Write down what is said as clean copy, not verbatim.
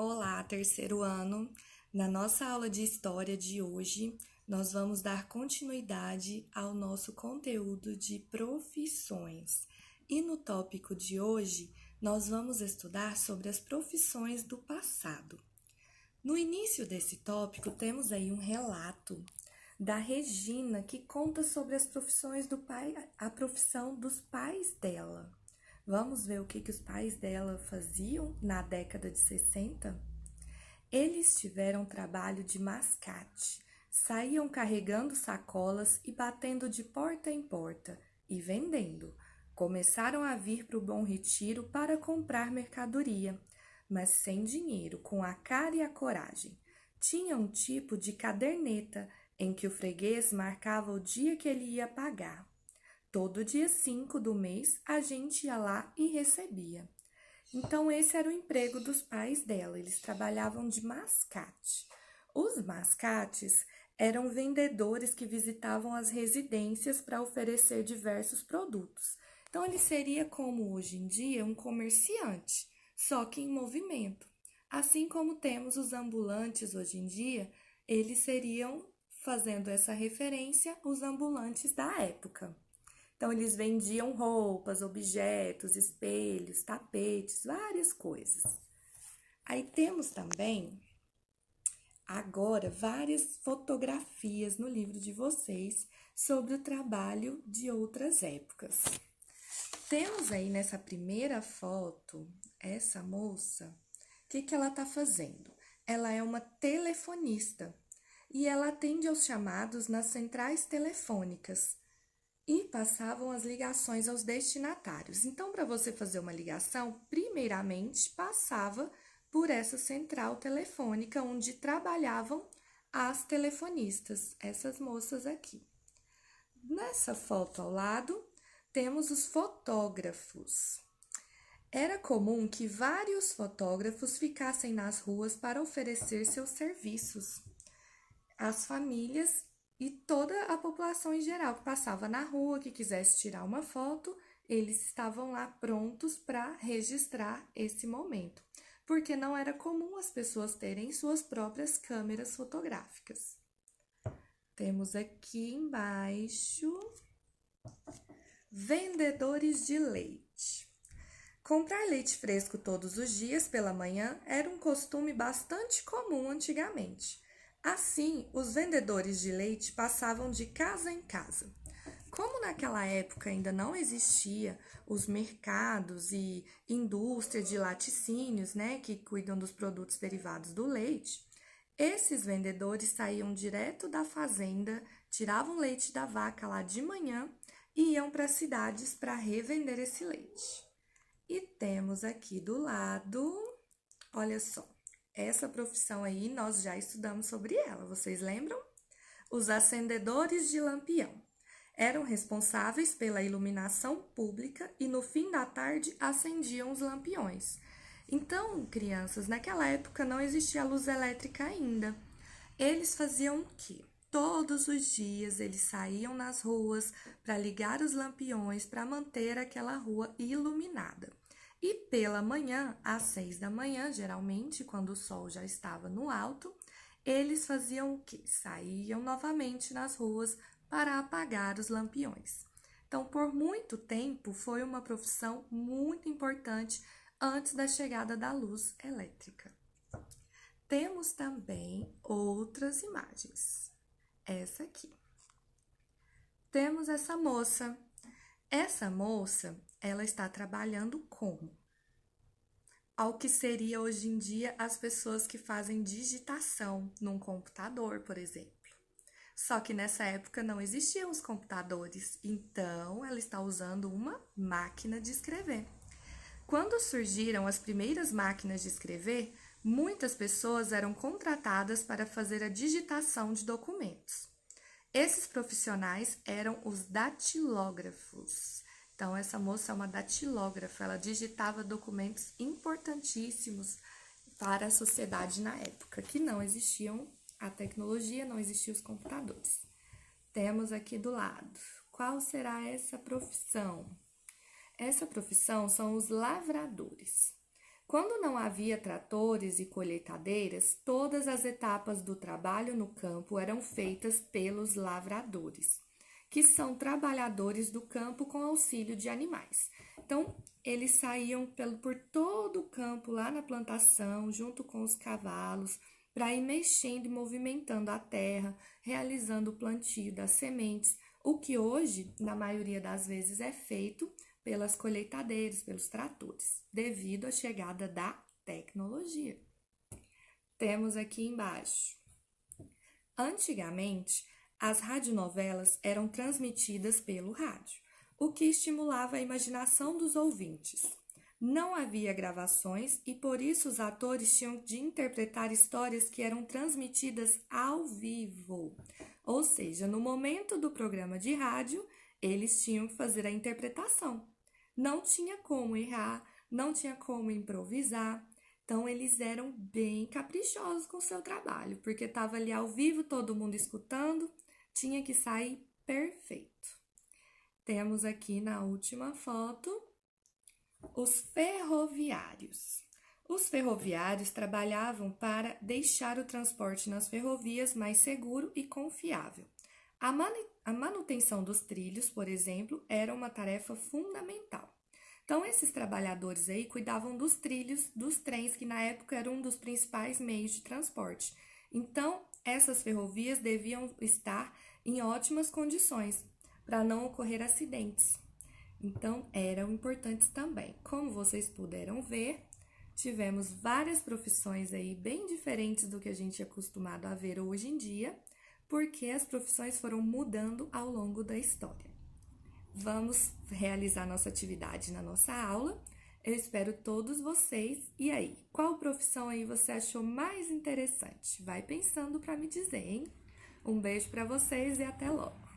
Olá, terceiro ano. Na nossa aula de história de hoje, nós vamos dar continuidade ao nosso conteúdo de profissões. E no tópico de hoje, nós vamos estudar sobre as profissões do passado. No início desse tópico, temos aí um relato da Regina que conta sobre as profissões do pai, a profissão dos pais dela. Vamos ver o que os pais dela faziam na década de 60? Eles tiveram trabalho de mascate, saíam carregando sacolas e batendo de porta em porta e vendendo. Começaram a vir para o Bom Retiro para comprar mercadoria, mas sem dinheiro, com a cara e a coragem. Tinha um tipo de caderneta em que o freguês marcava o dia que ele ia pagar. Todo dia 5 do mês, a gente ia lá e recebia. Então, esse era o emprego dos pais dela, eles trabalhavam de mascate. Os mascates eram vendedores que visitavam as residências para oferecer diversos produtos. Então, ele seria como hoje em dia um comerciante, só que em movimento. Assim como temos os ambulantes hoje em dia, eles seriam, fazendo essa referência, os ambulantes da época. Então, eles vendiam roupas, objetos, espelhos, tapetes, várias coisas. Aí temos também, agora, várias fotografias no livro de vocês sobre o trabalho de outras épocas. Temos aí nessa primeira foto, essa moça, o que ela está fazendo? Ela é uma telefonista e ela atende aos chamados nas centrais telefônicas e passavam as ligações aos destinatários. Então, para você fazer uma ligação, primeiramente passava por essa central telefônica onde trabalhavam as telefonistas, essas moças aqui. Nessa foto ao lado, temos os fotógrafos. Era comum que vários fotógrafos ficassem nas ruas para oferecer seus serviços às famílias e toda a população em geral que passava na rua, que quisesse tirar uma foto, eles estavam lá prontos para registrar esse momento, porque não era comum as pessoas terem suas próprias câmeras fotográficas. Temos aqui embaixo vendedores de leite. Comprar leite fresco todos os dias pela manhã era um costume bastante comum antigamente. Assim, os vendedores de leite passavam de casa em casa. Como naquela época ainda não existia os mercados e indústria de laticínios, que cuidam dos produtos derivados do leite, esses vendedores saíam direto da fazenda, tiravam leite da vaca lá de manhã e iam para as cidades para revender esse leite. E temos aqui do lado, olha só. Essa profissão aí, nós já estudamos sobre ela, vocês lembram? Os acendedores de lampião. Eram responsáveis pela iluminação pública e no fim da tarde acendiam os lampiões. Então, crianças, naquela época não existia luz elétrica ainda. Eles faziam o quê? Todos os dias eles saíam nas ruas para ligar os lampiões para manter aquela rua iluminada. E pela manhã, às 6 da manhã, geralmente, quando o sol já estava no alto, eles faziam o quê? Saíam novamente nas ruas para apagar os lampiões. Então, por muito tempo, foi uma profissão muito importante antes da chegada da luz elétrica. Temos também outras imagens. Essa aqui. Temos essa moça. Essa moça, ela está trabalhando como? Ao que seria hoje em dia as pessoas que fazem digitação num computador, por exemplo. Só que nessa época não existiam os computadores, então ela está usando uma máquina de escrever. Quando surgiram as primeiras máquinas de escrever, muitas pessoas eram contratadas para fazer a digitação de documentos. Esses profissionais eram os datilógrafos. Então, essa moça é uma datilógrafa, ela digitava documentos importantíssimos para a sociedade na época, que não existiam a tecnologia, não existiam os computadores. Temos aqui do lado, qual será essa profissão? Essa profissão são os lavradores. Quando não havia tratores e colheitadeiras, todas as etapas do trabalho no campo eram feitas pelos lavradores, que são trabalhadores do campo com auxílio de animais. Então, eles saíam por todo o campo, lá na plantação, junto com os cavalos, para ir mexendo e movimentando a terra, realizando o plantio das sementes, o que hoje, na maioria das vezes, é feito pelas colheitadeiras, pelos tratores, devido à chegada da tecnologia. Temos aqui embaixo. Antigamente, as radionovelas eram transmitidas pelo rádio, o que estimulava a imaginação dos ouvintes. Não havia gravações e por isso os atores tinham de interpretar histórias que eram transmitidas ao vivo. Ou seja, no momento do programa de rádio, eles tinham que fazer a interpretação. Não tinha como errar, não tinha como improvisar. Então, eles eram bem caprichosos com o seu trabalho, porque estava ali ao vivo, todo mundo escutando, tinha que sair perfeito. Temos aqui na última foto os ferroviários. Os ferroviários trabalhavam para deixar o transporte nas ferrovias mais seguro e confiável. A manutenção dos trilhos, por exemplo, era uma tarefa fundamental. Então, esses trabalhadores aí cuidavam dos trilhos dos trens, que na época eram um dos principais meios de transporte. Então, essas ferrovias deviam estar em ótimas condições para não ocorrer acidentes. Então, eram importantes também. Como vocês puderam ver, tivemos várias profissões aí bem diferentes do que a gente é acostumado a ver hoje em dia, porque as profissões foram mudando ao longo da história. Vamos realizar nossa atividade na nossa aula. Eu espero todos vocês. E aí, qual profissão aí você achou mais interessante? Vai pensando para me dizer, hein? Um beijo para vocês e até logo!